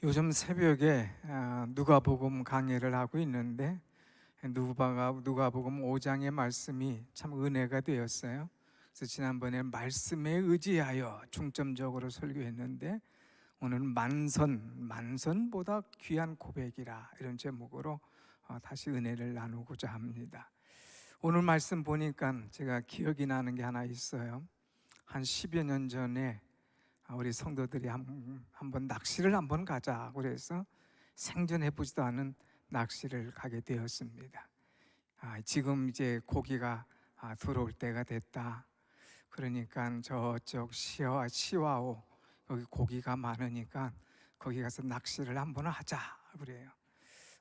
요즘 새벽에 누가복음 강해를 하고 있는데 누가복음 5장의 말씀이 참 은혜가 되었어요. 그래서 지난번에 말씀에 의지하여 중점적으로 설교했는데 오늘은 만선보다 귀한 고백이라 이런 제목으로 다시 은혜를 나누고자 합니다. 오늘 말씀 보니까 제가 기억이 나는 게 하나 있어요. 한 10여 년 전에 우리 성도들이 한번 낚시를 한번 가자 그래서 생전해보지도 않은 낚시를 가게 되었습니다. 지금 이제 고기가 들어올 때가 됐다. 그러니까 저쪽 시와오 여기 고기가 많으니까 거기 가서 낚시를 한번 하자 그래요.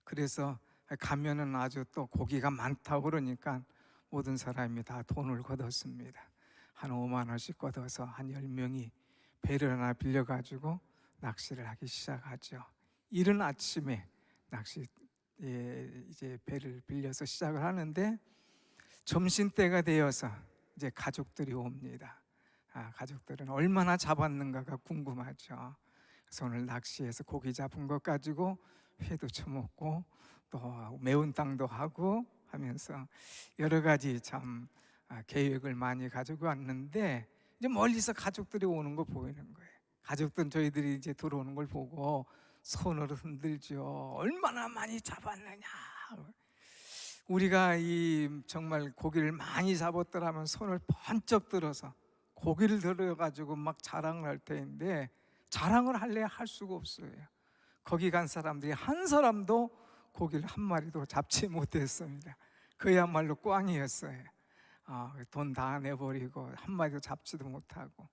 그래서 가면은 아주 또 고기가 많다고 그러니까 모든 사람이 다 돈을 걷었습니다. 한 5만 원씩 걷어서 한 10명이 배를 하나 빌려가지고 낚시를 하기 시작하죠. 이른 아침에 이제 배를 빌려서 시작을 하는데 점심때가 되어서 이제 가족들이 옵니다. 가족들은 얼마나 잡았는가가 궁금하죠. 그래서 오늘 낚시해서 고기 잡은 것 가지고 회도 처먹고 또 매운탕도 하고 하면서 여러 가지 참 계획을 많이 가지고 왔는데 이제 멀리서 가족들이 오는 거 보이는 거예요. 가족들은 저희들이 이제 들어오는 걸 보고 손으로 흔들죠. 얼마나 많이 잡았느냐. 우리가 이 정말 고기를 많이 잡았더라면 손을 번쩍 들어서 고기를 들어가지고 막 자랑을 할 텐데 자랑을 할래야 할 수가 없어요. 거기 간 사람들이 한 사람도 고기를 한 마리도 잡지 못했습니다. 그야말로 꽝이었어요. 돈 다 내버리고 한 마리도 잡지도 못하고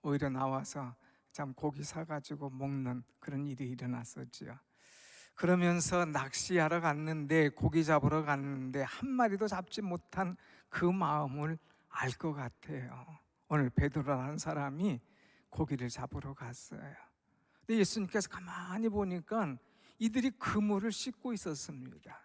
오히려 나와서 참 고기 사가지고 먹는 그런 일이 일어났었죠. 그러면서 낚시하러 갔는데 고기 잡으러 갔는데 한 마리도 잡지 못한 그 마음을 알 것 같아요. 오늘 베드로라는 사람이 고기를 잡으러 갔어요. 근데 예수님께서 가만히 보니까 이들이 그물을 씻고 있었습니다.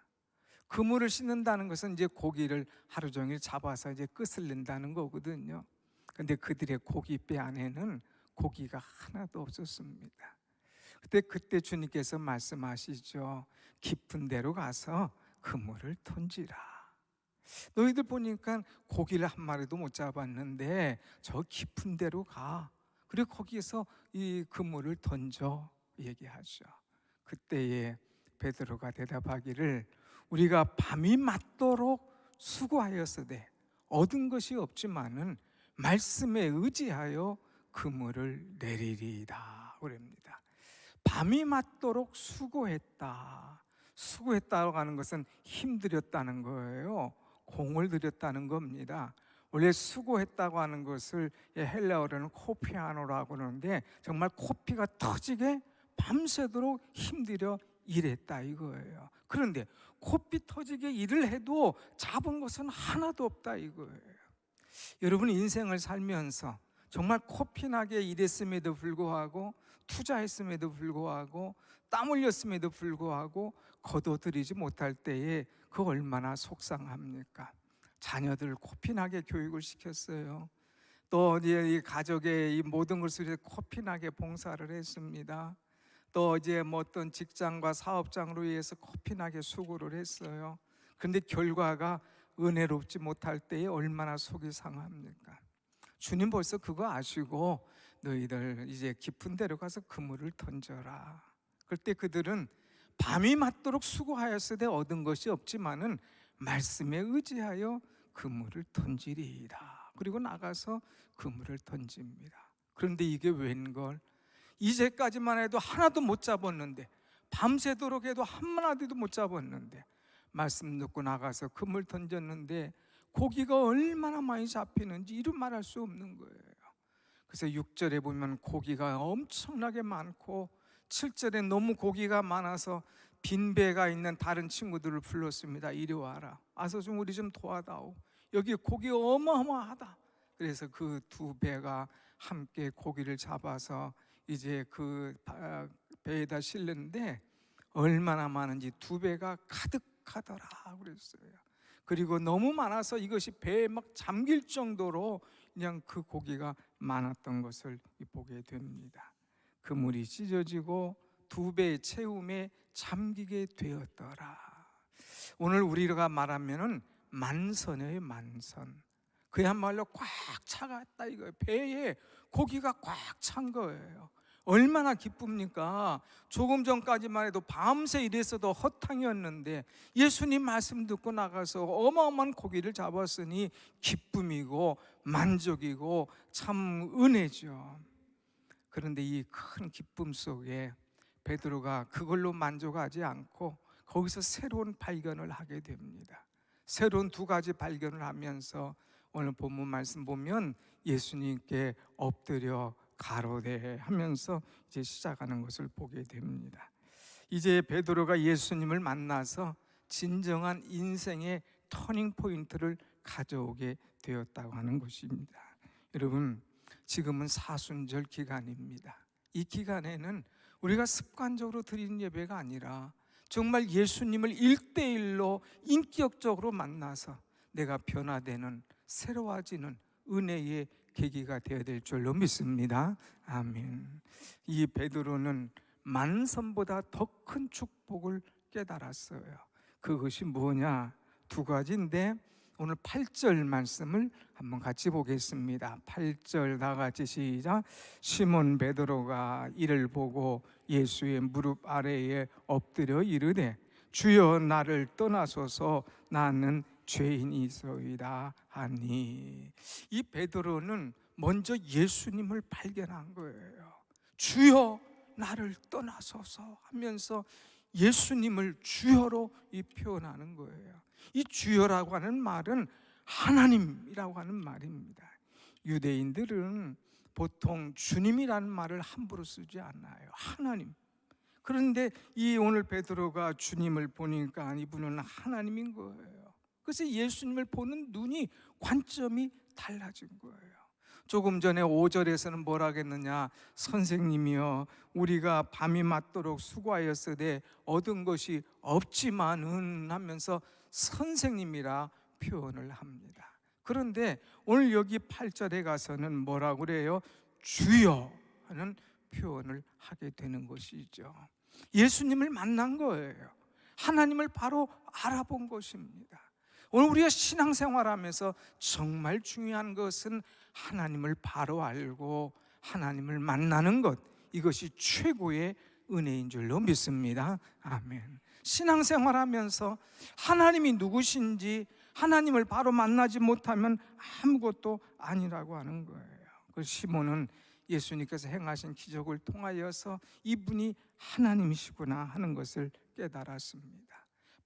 그물을 씻는다는 것은 이제 고기를 하루 종일 잡아서 이제 끝을 낸다는 거거든요. 근데 그들의 고깃배 안에는 고기가 하나도 없었습니다. 그때 주님께서 말씀하시죠. 깊은 데로 가서 그물을 던지라. 너희들 보니까 고기를 한 마리도 못 잡았는데 저 깊은 데로 가. 그리고 거기에서 이 그물을 던져 얘기하죠. 그때에 베드로가 대답하기를 우리가 밤이 맞도록 수고하였으되 얻은 것이 없지만은 말씀에 의지하여 그물을 내리리이다 그럽니다. 밤이 맞도록 수고했다고 하는 것은 힘들였다는 거예요. 공을 들였다는 겁니다. 원래 수고했다고 하는 것을 헬라어로는 코피아노라고 하는데 정말 코피가 터지게 밤새도록 힘들여 일했다 이거예요. 그런데 코피 터지게 일을 해도 잡은 것은 하나도 없다 이거예요. 여러분 인생을 살면서 정말 코피나게 일했음에도 불구하고 투자했음에도 불구하고 땀 흘렸음에도 불구하고 거둬들이지 못할 때에 그 얼마나 속상합니까? 자녀들 코피나게 교육을 시켰어요. 또 이 가족의 이 모든 것을 위해서 코피나게 봉사를 했습니다. 또 이제 뭐 어떤 직장과 사업장으로 위해서 코피나게 수고를 했어요. 그런데 결과가 은혜롭지 못할 때에 얼마나 속이 상합니까? 주님 벌써 그거 아시고 너희들 이제 깊은 데로 가서 그물을 던져라. 그때 그들은 밤이 맞도록 수고하였으되 얻은 것이 없지만은 말씀에 의지하여 그물을 던지리이다. 그리고 나가서 그물을 던집니다. 그런데 이게 웬걸? 이제까지만 해도 하나도 못 잡았는데 밤새도록 해도 한 마리도 못 잡았는데 말씀 듣고 나가서 그물 던졌는데 고기가 얼마나 많이 잡히는지 이루 말할 수 없는 거예요. 그래서 6절에 보면 고기가 엄청나게 많고 7절에 너무 고기가 많아서 빈배가 있는 다른 친구들을 불렀습니다. 이리 와라. 와서 좀 우리 좀 도와다오. 여기 고기 어마어마하다. 그래서 그 두 배가 함께 고기를 잡아서 이제 그 배에다 실는데 얼마나 많은지 두 배가 가득 가득하더라 그랬어요. 그리고 너무 많아서 이것이 배에 막 잠길 정도로 그냥 그 고기가 많았던 것을 보게 됩니다. 그물이 찢어지고 2배의 채움에 잠기게 되었더라. 오늘 우리가 말하면은 만선이에요, 만선. 그야말로 꽉 차갔다 이거예요. 배에 고기가 꽉 찬 거예요. 얼마나 기쁩니까? 조금 전까지만 해도 밤새 일했어도 허탕이었는데 예수님 말씀 듣고 나가서 어마어마한 고기를 잡았으니 기쁨이고 만족이고 참 은혜죠. 그런데 이 큰 기쁨 속에 베드로가 그걸로 만족하지 않고 거기서 새로운 발견을 하게 됩니다. 새로운 2가지 발견을 하면서 오늘 본문 말씀 보면 예수님께 엎드려 가로되 하면서 이제 시작하는 것을 보게 됩니다. 이제 베드로가 예수님을 만나서 진정한 인생의 터닝 포인트를 가져오게 되었다고 하는 것입니다. 여러분, 지금은 사순절 기간입니다. 이 기간에는 우리가 습관적으로 드리는 예배가 아니라 정말 예수님을 1대1로 인격적으로 만나서 내가 변화되는, 새로워지는 은혜의 계기가 되어야 될 줄로 믿습니다. 아멘. 이 베드로는 만선보다 더 큰 축복을 깨달았어요. 그것이 뭐냐? 2가지인데 오늘 8절 말씀을 한번 같이 보겠습니다. 8절 다 같이 시작. 시몬 베드로가 이를 보고 예수의 무릎 아래에 엎드려 이르되 주여 나를 떠나소서 나는 죄인이소이다 하니. 이 베드로는 먼저 예수님을 발견한 거예요. 주여 나를 떠나소서 하면서 예수님을 주여로 표현하는 거예요. 이 주여라고 하는 말은 하나님이라고 하는 말입니다. 유대인들은 보통 주님이라는 말을 함부로 쓰지 않아요. 하나님. 그런데 이 오늘 베드로가 주님을 보니까 이분은 하나님인 거예요. 그래서 예수님을 보는 눈이, 관점이 달라진 거예요. 조금 전에 5절에서는 뭐라 하겠느냐? 선생님이여 우리가 밤이 맞도록 수고하였으되 얻은 것이 없지만은 하면서 선생님이라 표현을 합니다. 그런데 오늘 여기 8절에 가서는 뭐라고 그래요? 주여 하는 표현을 하게 되는 것이죠. 예수님을 만난 거예요. 하나님을 바로 알아본 것입니다. 오늘 우리가 신앙생활하면서 정말 중요한 것은 하나님을 바로 알고 하나님을 만나는 것, 이것이 최고의 은혜인 줄로 믿습니다. 아멘. 신앙생활하면서 하나님이 누구신지 하나님을 바로 만나지 못하면 아무것도 아니라고 하는 거예요. 그 시몬은 예수님께서 행하신 기적을 통하여서 이분이 하나님이시구나 하는 것을 깨달았습니다.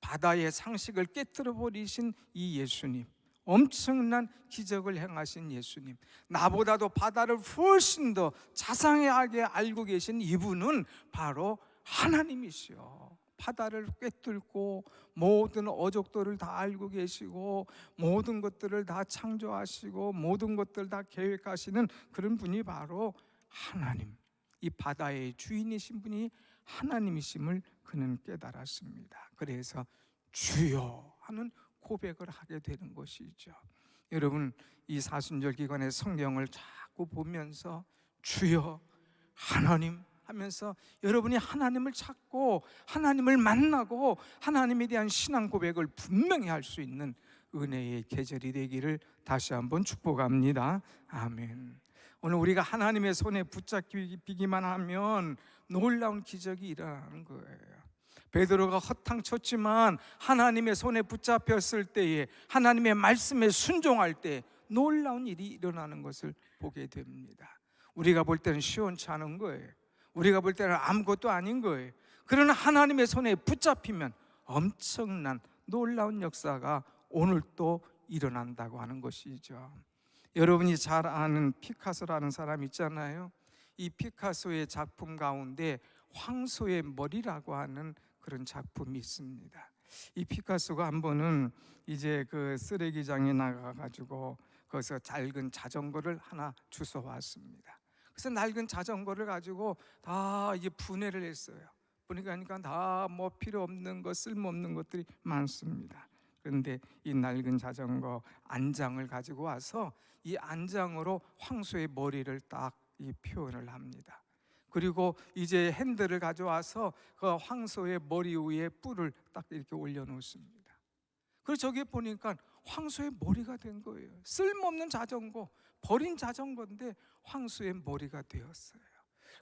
바다의 상식을 깨뜨려 버리신 이 예수님, 엄청난 기적을 행하신 예수님, 나보다도 바다를 훨씬 더 자상하게 알고 계신 이분은 바로 하나님이시요. 바다를 꿰뚫고 모든 어족들을 다 알고 계시고 모든 것들을 다 창조하시고 모든 것들을 다 계획하시는 그런 분이 바로 하나님, 이 바다의 주인이신 분이 하나님이심을 그는 깨달았습니다. 그래서 주여 하는 고백을 하게 되는 것이죠. 여러분, 이 사순절 기간에 성경을 자꾸 보면서 주여 하나님 하면서 여러분이 하나님을 찾고 하나님을 만나고 하나님에 대한 신앙 고백을 분명히 할 수 있는 은혜의 계절이 되기를 다시 한번 축복합니다. 아멘. 오늘 우리가 하나님의 손에 붙잡히기만 하면 놀라운 기적이 일어나는 거예요. 베드로가 허탕쳤지만 하나님의 손에 붙잡혔을 때에, 하나님의 말씀에 순종할 때 놀라운 일이 일어나는 것을 보게 됩니다. 우리가 볼 때는 시원치 않은 거예요. 우리가 볼 때는 아무것도 아닌 거예요. 그러나 하나님의 손에 붙잡히면 엄청난 놀라운 역사가 오늘 또 일어난다고 하는 것이죠. 여러분이 잘 아는 피카소라는 사람 있잖아요. 이 피카소의 작품 가운데 황소의 머리라고 하는 그런 작품이 있습니다. 이 피카소가 한 번은 이제 그 쓰레기장에 나가가지고 거기서 낡은 자전거를 하나 주워 왔습니다. 그래서 낡은 자전거를 가지고 다 이제 분해를 했어요. 보니까 다 뭐 필요 없는 것, 쓸모없는 것들이 많습니다. 그런데 이 낡은 자전거 안장을 가지고 와서 이 안장으로 황소의 머리를 딱 이 표현을 합니다. 그리고 이제 핸들을 가져와서 그 황소의 머리 위에 뿔을 딱 이렇게 올려놓습니다. 그래서 저기에 보니까 황소의 머리가 된 거예요. 쓸모없는 자전거, 버린 자전거인데 황소의 머리가 되었어요.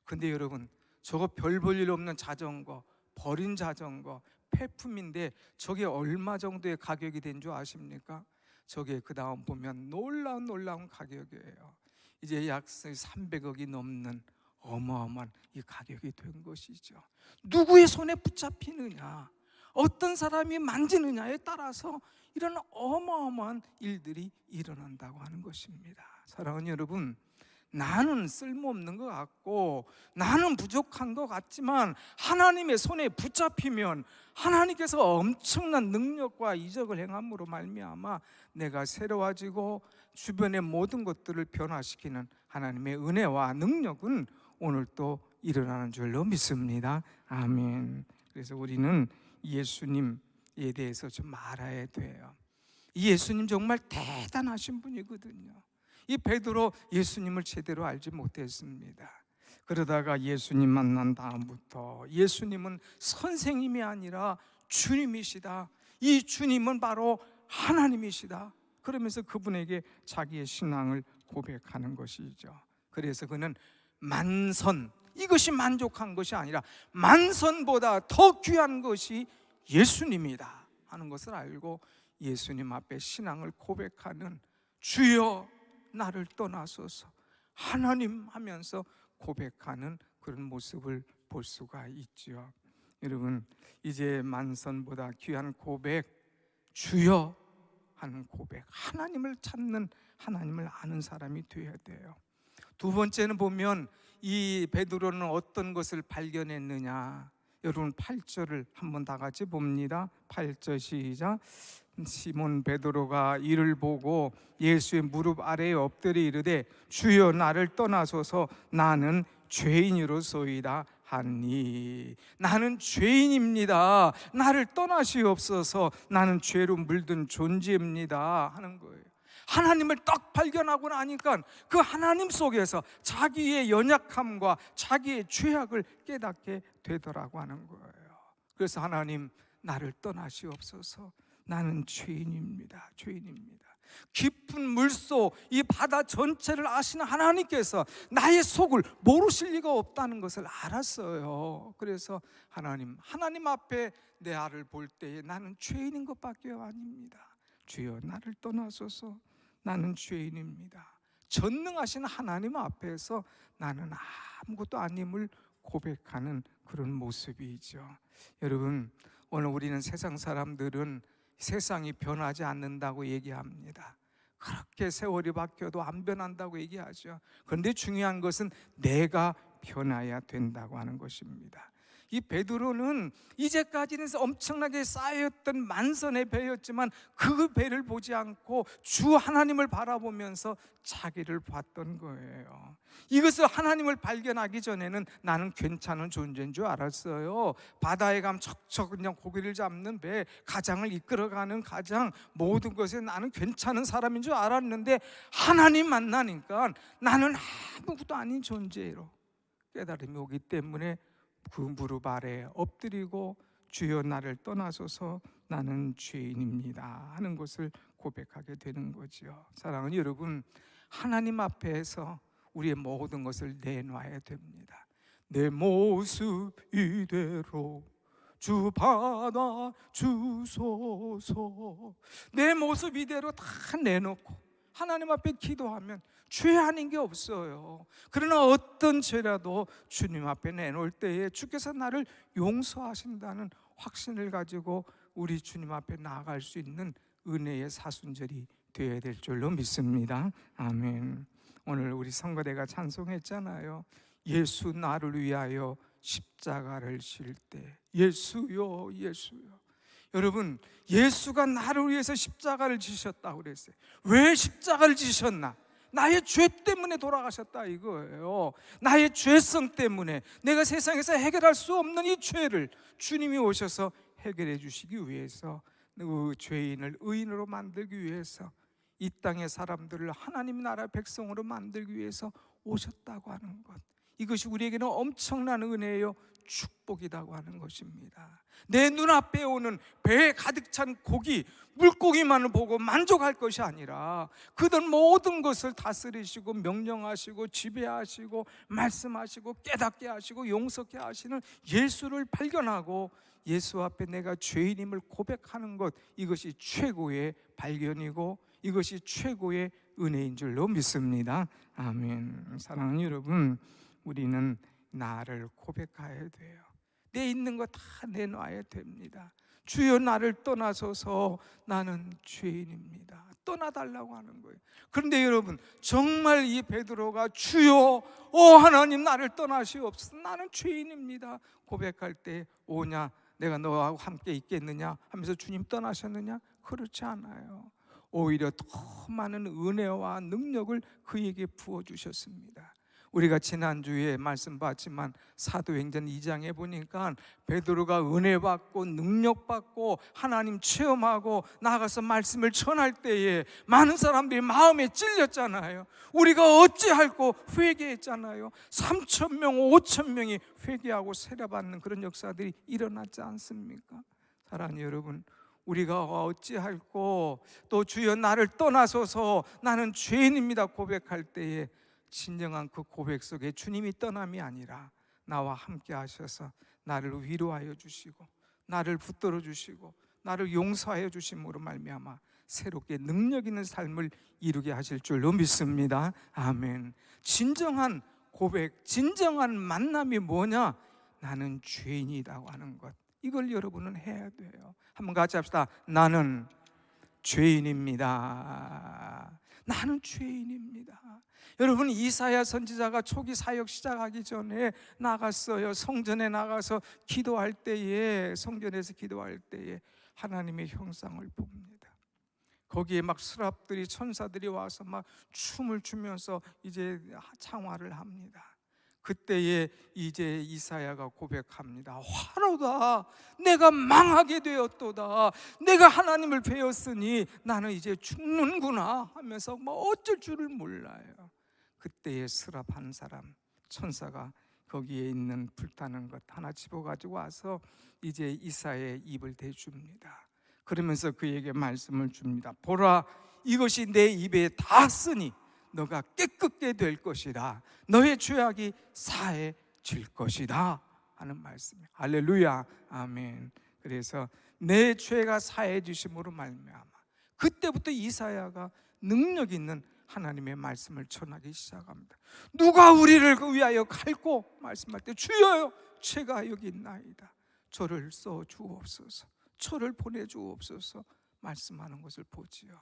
근데 여러분, 저거 별 볼 일 없는 자전거, 버린 자전거, 폐품인데 저게 얼마 정도의 가격이 된 줄 아십니까? 저게 그 다음 보면 놀라운 가격이에요. 이제 약 300억이 넘는 어마어마한 이 가격이 된 것이죠. 누구의 손에 붙잡히느냐, 어떤 사람이 만지느냐에 따라서 이런 어마어마한 일들이 일어난다고 하는 것입니다. 사랑하는 여러분, 나는 쓸모없는 것 같고 나는 부족한 것 같지만 하나님의 손에 붙잡히면 하나님께서 엄청난 능력과 이적을 행함으로 말미암아 내가 새로워지고 주변의 모든 것들을 변화시키는 하나님의 은혜와 능력은 오늘 또 일어나는 줄로 믿습니다. 아멘. 그래서 우리는 예수님에 대해서 좀 알아야 돼요. 이 예수님 정말 대단하신 분이거든요. 이 베드로 예수님을 제대로 알지 못했습니다. 그러다가 예수님 만난 다음부터 예수님은 선생님이 아니라 주님이시다, 이 주님은 바로 하나님이시다, 그러면서 그분에게 자기의 신앙을 고백하는 것이죠. 그래서 그는 만선, 이것이 만족한 것이 아니라 만선보다 더 귀한 것이 예수님이다 하는 것을 알고 예수님 앞에 신앙을 고백하는, 주여 나를 떠나소서 하나님 하면서 고백하는 그런 모습을 볼 수가 있죠. 여러분, 이제 만선보다 귀한 고백, 주여 하는 고백, 하나님을 찾는, 하나님을 아는 사람이 되어야 돼요. 두 번째는 보면 이 베드로는 어떤 것을 발견했느냐. 여러분 8절을 한번 다 같이 봅니다. 8절 시작. 시몬 베드로가 이를 보고 예수의 무릎 아래에 엎드려 이르되 주여 나를 떠나소서 나는 죄인이로소이다 하니, 나는 죄인입니다, 나를 떠나시옵소서, 나는 죄로 물든 존재입니다 하는 거예요. 하나님을 딱 발견하고 나니까 그 하나님 속에서 자기의 연약함과 자기의 죄악을 깨닫게 되더라고 하는 거예요. 그래서 하나님 나를 떠나시옵소서, 나는 죄인입니다, 죄인입니다. 깊은 물속 이 바다 전체를 아시는 하나님께서 나의 속을 모르실 리가 없다는 것을 알았어요. 그래서 하나님 앞에 내 알을 볼 때에 나는 죄인인 것밖에 아닙니다. 주여 나를 떠나소서, 나는 죄인입니다. 전능하신 하나님 앞에서 나는 아무것도 아님을 고백하는 그런 모습이죠. 여러분, 오늘 우리는 세상 사람들은 세상이 변하지 않는다고 얘기합니다. 그렇게 세월이 바뀌어도 안 변한다고 얘기하죠. 그런데 중요한 것은 내가 변해야 된다고 하는 것입니다. 이 베드로는 이제까지는 엄청나게 쌓였던 만선의 배였지만 그 배를 보지 않고 주 하나님을 바라보면서 자기를 봤던 거예요. 이것을 하나님을 발견하기 전에는 나는 괜찮은 존재인 줄 알았어요. 바다에 가면 척척 그냥 고기를 잡는 배, 가장을 이끌어가는 가장, 모든 것에 나는 괜찮은 사람인 줄 알았는데 하나님 만나니까 나는 아무것도 아닌 존재로 깨달음이 오기 때문에 그 무릎 아래 엎드리고 주여 나를 떠나소서 나는 죄인입니다 하는 것을 고백하게 되는 거죠. 사랑하는 여러분, 하나님 앞에서 우리의 모든 것을 내놔야 됩니다. 내 모습 이대로 주 받아 주소서. 내 모습 이대로 다 내놓고 하나님 앞에 기도하면 죄 아닌 게 없어요. 그러나 어떤 죄라도 주님 앞에 내놓을 때에 주께서 나를 용서하신다는 확신을 가지고 우리 주님 앞에 나아갈 수 있는 은혜의 사순절이 되어야 될 줄로 믿습니다. 아멘. 오늘 우리 성가대가 찬송했잖아요. 예수 나를 위하여 십자가를 질 때 예수요 예수요. 여러분, 예수가 나를 위해서 십자가를 지셨다고 그랬어요. 왜 십자가를 지셨나? 나의 죄 때문에 돌아가셨다 이거예요. 나의 죄성 때문에, 내가 세상에서 해결할 수 없는 이 죄를 주님이 오셔서 해결해 주시기 위해서, 그 죄인을 의인으로 만들기 위해서, 이 땅의 사람들을 하나님 나라 백성으로 만들기 위해서 오셨다고 하는 것, 이것이 우리에게는 엄청난 은혜요, 축복이라고 하는 것입니다. 내 눈앞에 오는 배에 가득 찬 고기, 물고기만을 보고 만족할 것이 아니라 그들 모든 것을 다스리시고 명령하시고 지배하시고 말씀하시고 깨닫게 하시고 용서케 하시는 예수를 발견하고 예수 앞에 내가 죄인임을 고백하는 것, 이것이 최고의 발견이고 이것이 최고의 은혜인 줄로 믿습니다. 아멘. 사랑하는 여러분, 우리는 나를 고백해야 돼요. 내 있는 거 다 내놔야 됩니다. 주여 나를 떠나소서, 나는 죄인입니다. 떠나달라고 하는 거예요. 그런데 여러분, 정말 이 베드로가 주여, 하나님 나를 떠나시옵소서, 나는 죄인입니다 고백할 때, 오냐 내가 너하고 함께 있겠느냐 하면서 주님 떠나셨느냐? 그렇지 않아요. 오히려 더 많은 은혜와 능력을 그에게 부어주셨습니다. 우리가 지난주에 말씀 봤지만 사도행전 2장에 보니까 베드로가 은혜 받고 능력 받고 하나님 체험하고 나가서 말씀을 전할 때에 많은 사람들이 마음에 찔렸잖아요. 우리가 어찌할꼬 회개했잖아요. 3,000명 5,000명이 회개하고 세례받는 그런 역사들이 일어났지 않습니까? 사랑하는 여러분, 우리가 어찌할꼬 또 주여 나를 떠나소서 나는 죄인입니다 고백할 때에 진정한 그 고백 속에 주님이 떠남이 아니라 나와 함께 하셔서 나를 위로하여 주시고 나를 붙들어 주시고 나를 용서하여 주심으로 말미암아 새롭게 능력 있는 삶을 이루게 하실 줄로 믿습니다. 아멘. 진정한 고백, 진정한 만남이 뭐냐? 나는 죄인이라고 하는 것, 이걸 여러분은 해야 돼요. 한번 같이 합시다. 나는 죄인입니다. 나는 죄인입니다. 여러분, 이사야 선지자가 초기 사역 시작하기 전에 나갔어요. 성전에 나가서 기도할 때에, 성전에서 기도할 때에 하나님의 형상을 봅니다. 거기에 막 스랍들이, 천사들이 와서 막 춤을 추면서 이제 창화를 합니다. 그때에 이제 이사야가 고백합니다. 화로다, 내가 망하게 되었도다. 내가 하나님을 배웠으니 나는 이제 죽는구나 하면서 뭐 어쩔 줄을 몰라요. 그때에 스랍 한 사람, 천사가 거기에 있는 불타는 것 하나 집어가지고 와서 이제 이사야의 입을 대줍니다. 그러면서 그에게 말씀을 줍니다. 보라, 이것이 내 입에 닿았으니 너가 깨끗게 될 것이다. 너의 죄악이 사해질 것이다 하는 말씀이에요. 할렐루야, 아멘. 그래서 내 죄가 사해지심으로 말미암아 그때부터 이사야가 능력 있는 하나님의 말씀을 전하기 시작합니다. 누가 우리를 위하여 갈고 말씀할 때 주여요, 죄가 여기 있나이다. 저를 써 주옵소서, 저를 보내 주옵소서 말씀하는 것을 보지요.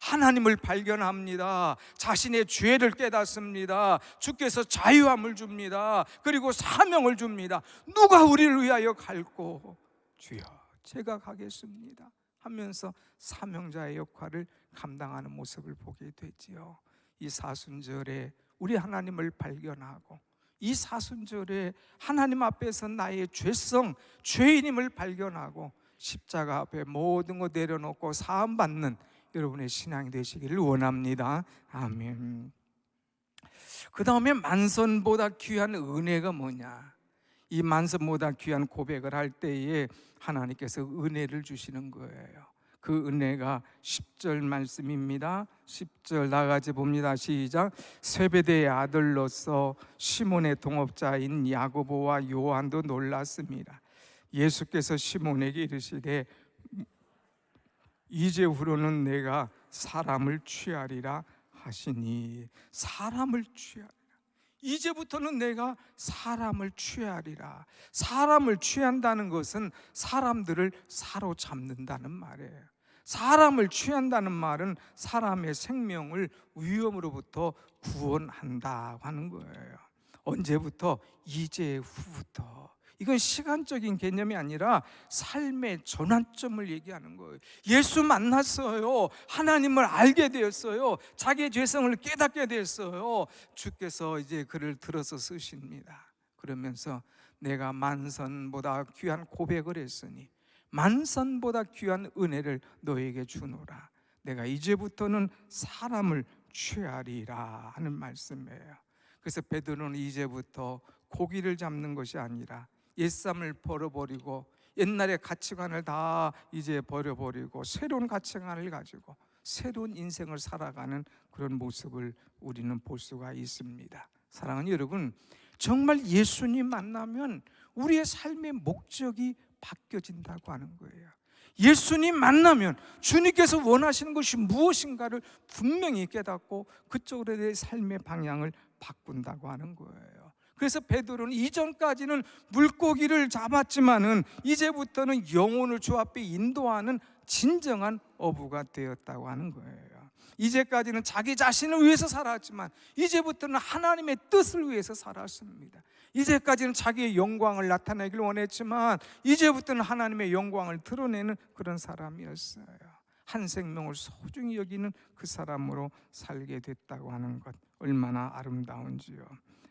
하나님을 발견합니다. 자신의 죄를 깨닫습니다. 주께서 자유함을 줍니다. 그리고 사명을 줍니다. 누가 우리를 위하여 갈고? 주여, 제가 가겠습니다 하면서 사명자의 역할을 감당하는 모습을 보게 되지요. 이 사순절에 우리 하나님을 발견하고, 이 사순절에 하나님 앞에서 나의 죄성, 죄인임을 발견하고 십자가 앞에 모든 거 내려놓고 사함받는 여러분의 신앙이 되시기를 원합니다. 아멘. 그 다음에 만선보다 귀한 은혜가 뭐냐? 이 만선보다 귀한 고백을 할 때에 하나님께서 은혜를 주시는 거예요. 그 은혜가 10절 말씀입니다. 10절 나가지 봅니다. 시작. 세베대의 아들로서 시몬의 동업자인 야고보와 요한도 놀랐습니다. 예수께서 시몬에게 이르시되 이제후로는 내가 사람을 취하리라 하시니, 사람을 취하리라. 이제부터는 내가 사람을 취하리라. 사람을 취한다는 것은 사람들을 사로잡는다는 말이에요. 사람을 취한다는 말은 사람의 생명을 위험으로부터 구원한다고 하는 거예요. 언제부터? 이제 후부터. 이건 시간적인 개념이 아니라 삶의 전환점을 얘기하는 거예요. 예수 만났어요. 하나님을 알게 되었어요. 자기의 죄성을 깨닫게 되었어요. 주께서 이제 글을 들어서 쓰십니다. 그러면서 내가 만선보다 귀한 고백을 했으니 만선보다 귀한 은혜를 너에게 주노라. 내가 이제부터는 사람을 취하리라 하는 말씀이에요. 그래서 베드로는 이제부터 고기를 잡는 것이 아니라 옛삼을 버려버리고 옛날의 가치관을 다 이제 버려버리고 새로운 가치관을 가지고 새로운 인생을 살아가는 그런 모습을 우리는 볼 수가 있습니다. 사랑하는 여러분, 정말 예수님 만나면 우리의 삶의 목적이 바뀌어진다고 하는 거예요. 예수님 만나면 주님께서 원하시는 것이 무엇인가를 분명히 깨닫고 그쪽으로 내 삶의 방향을 바꾼다고 하는 거예요. 그래서 베드로는 이전까지는 물고기를 잡았지만은 이제부터는 영혼을 주 앞에 인도하는 진정한 어부가 되었다고 하는 거예요. 이제까지는 자기 자신을 위해서 살았지만 이제부터는 하나님의 뜻을 위해서 살았습니다. 이제까지는 자기의 영광을 나타내길 원했지만 이제부터는 하나님의 영광을 드러내는 그런 사람이었어요. 한 생명을 소중히 여기는 그 사람으로 살게 됐다고 하는 것, 얼마나 아름다운지요.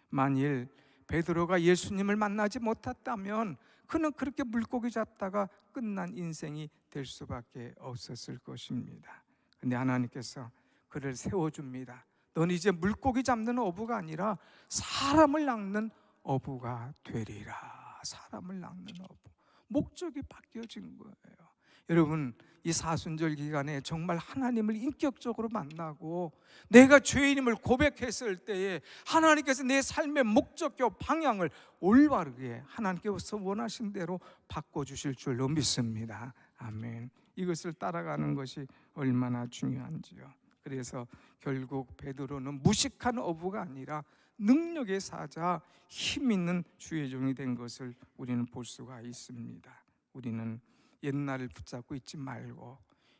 만일 베드로가 예수님을 만나지 못했다면 그는 그렇게 물고기 잡다가 끝난 인생이 될 수밖에 없었을 것입니다. 근데 하나님께서 그를 세워줍니다. 넌 이제 물고기 잡는 어부가 아니라 사람을 낚는 어부가 되리라. 사람을 낚는 어부. 목적이 바뀌어진 거예요. 여러분, 이 사순절 기간에 정말 하나님을 인격적으로 만나고 내가 죄인임을 고백했을 때에 하나님께서 내 삶의 목적과 방향을 올바르게 하나님께서 원하신 대로 바꿔주실 줄로 믿습니다. 아멘. 이것을 따라가는 것이 얼마나 중요한지요. 그래서 결국 베드로는 무식한 어부가 아니라 능력의 사자, 힘 있는 주의 종이 된 것을 우리는 볼 수가 있습니다. 우리는 옛날을 붙잡고 있지 말고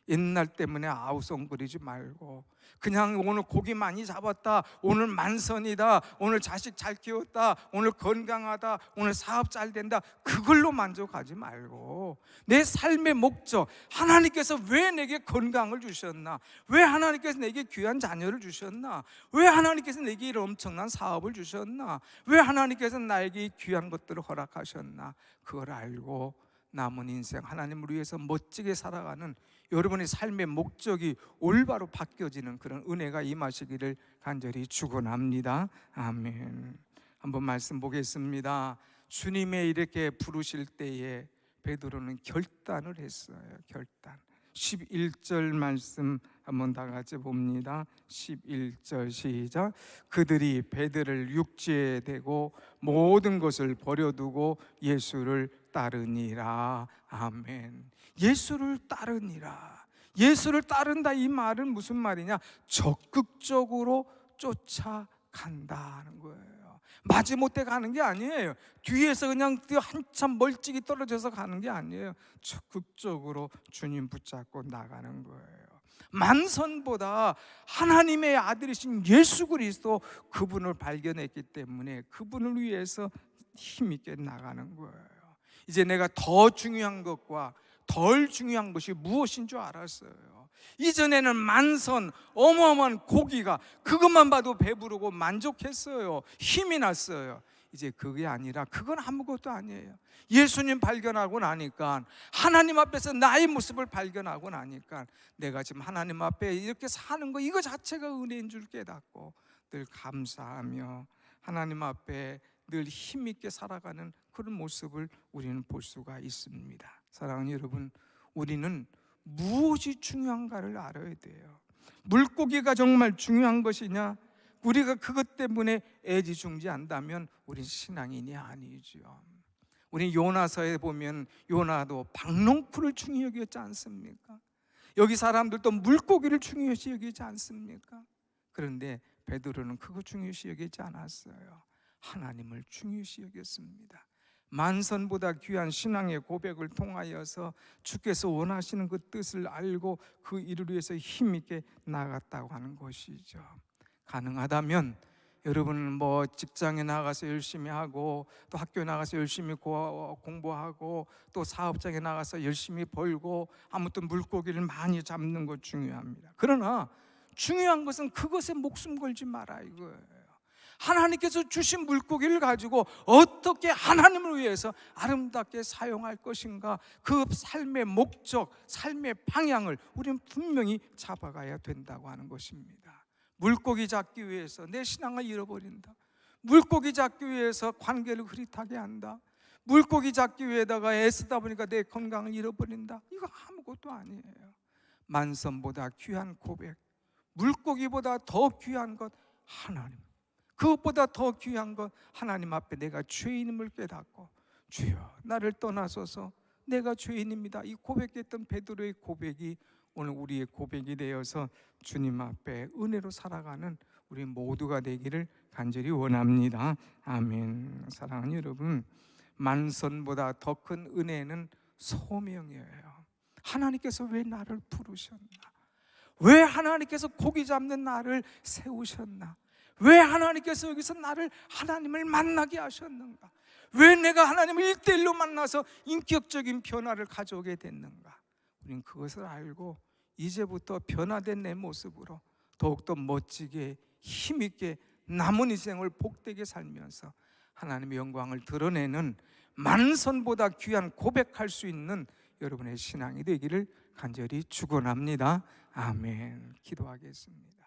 옛날 때문에 아우성거리지 말고 그냥 오늘 고기 많이 잡았다, 오늘 만선이다, 오늘 자식 잘 키웠다, 오늘 건강하다, 오늘 사업 잘 된다, 그걸로 만족하지 말고 내 삶의 목적, 하나님께서 왜 내게 건강을 주셨나, 왜 하나님께서 내게 귀한 자녀를 주셨나, 왜 하나님께서 내게 이런 엄청난 사업을 주셨나, 왜 하나님께서 나에게 귀한 것들을 허락하셨나, 그걸 알고 남은 인생 하나님을 위해서 멋지게 살아가는 여러분의 삶의 목적이 올바로 바뀌어지는 그런 은혜가 임하시기를 간절히 축원합니다. 아멘. 한번 말씀 보겠습니다. 주님의 이렇게 부르실 때에 베드로는 결단을 했어요. 결단. 11절 말씀 한번 다 같이 봅니다. 11절 시작. 그들이 베드로를 육지에 대고 모든 것을 버려두고 예수를 따르니라. 아멘. 예수를 따르니라. 예수를 따른다, 이 말은 무슨 말이냐? 적극적으로 쫓아간다는 거예요. 마지못해 가는 게 아니에요. 뒤에서 그냥 한참 멀찍이 떨어져서 가는 게 아니에요. 적극적으로 주님 붙잡고 나가는 거예요. 만선보다 하나님의 아들이신 예수 그리스도, 그분을 발견했기 때문에 그분을 위해서 힘있게 나가는 거예요. 이제 내가 더 중요한 것과 덜 중요한 것이 무엇인 줄 알았어요. 이전에는 만선, 어마어마한 고기가 그것만 봐도 배부르고 만족했어요. 힘이 났어요. 이제 그게 아니라 그건 아무것도 아니에요. 예수님 발견하고 나니까, 하나님 앞에서 나의 모습을 발견하고 나니까 내가 지금 하나님 앞에 이렇게 사는 거, 이거 자체가 은혜인 줄 깨닫고 늘 감사하며 하나님 앞에 늘 힘있게 살아가는 그런 모습을 우리는 볼 수가 있습니다. 사랑하는 여러분, 우리는 무엇이 중요한가를 알아야 돼요. 물고기가 정말 중요한 것이냐? 우리가 그것 때문에 애지중지한다면 우린 신앙인이 아니죠. 우리 요나서에 보면 요나도 박농풀을 중요히 여겼지 않습니까? 여기 사람들도 물고기를 중요시 여기지 않습니까? 그런데 베드로는 그거 중요시 여기지 않았어요. 하나님을 중요시 여겼습니다. 만선보다 귀한 신앙의 고백을 통하여서 주께서 원하시는 그 뜻을 알고 그 일을 위해서 힘있게 나갔다고 하는 것이죠. 가능하다면 여러분은 뭐 직장에 나가서 열심히 하고 또 학교에 나가서 열심히 공부하고 또 사업장에 나가서 열심히 벌고 아무튼 물고기를 많이 잡는 것 중요합니다. 그러나 중요한 것은 그것에 목숨 걸지 마라 이거예요. 하나님께서 주신 물고기를 가지고 어떻게 하나님을 위해서 아름답게 사용할 것인가, 그 삶의 목적, 삶의 방향을 우리는 분명히 잡아가야 된다고 하는 것입니다. 물고기 잡기 위해서 내 신앙을 잃어버린다, 물고기 잡기 위해서 관계를 흐릿하게 한다, 물고기 잡기 위해다가 애쓰다 보니까 내 건강을 잃어버린다, 이거 아무것도 아니에요. 만선보다 귀한 고백, 물고기보다 더 귀한 것 하나님, 그것보다 더 귀한 것 하나님 앞에 내가 죄인임을 깨닫고 주여 나를 떠나소서 내가 죄인입니다, 이 고백했던 베드로의 고백이 오늘 우리의 고백이 되어서 주님 앞에 은혜로 살아가는 우리 모두가 되기를 간절히 원합니다. 아멘. 사랑하는 여러분, 만선보다 더 큰 은혜는 소명이에요. 하나님께서 왜 나를 부르셨나? 왜 하나님께서 고기 잡는 나를 세우셨나? 왜 하나님께서 여기서 나를 하나님을 만나게 하셨는가? 왜 내가 하나님을 1대1로 만나서 인격적인 변화를 가져오게 됐는가? 우리는 그것을 알고 이제부터 변화된 내 모습으로 더욱더 멋지게 힘있게 남은 인생을 복되게 살면서 하나님의 영광을 드러내는 만선보다 귀한 고백할 수 있는 여러분의 신앙이 되기를 간절히 축원합니다. 아멘. 기도하겠습니다.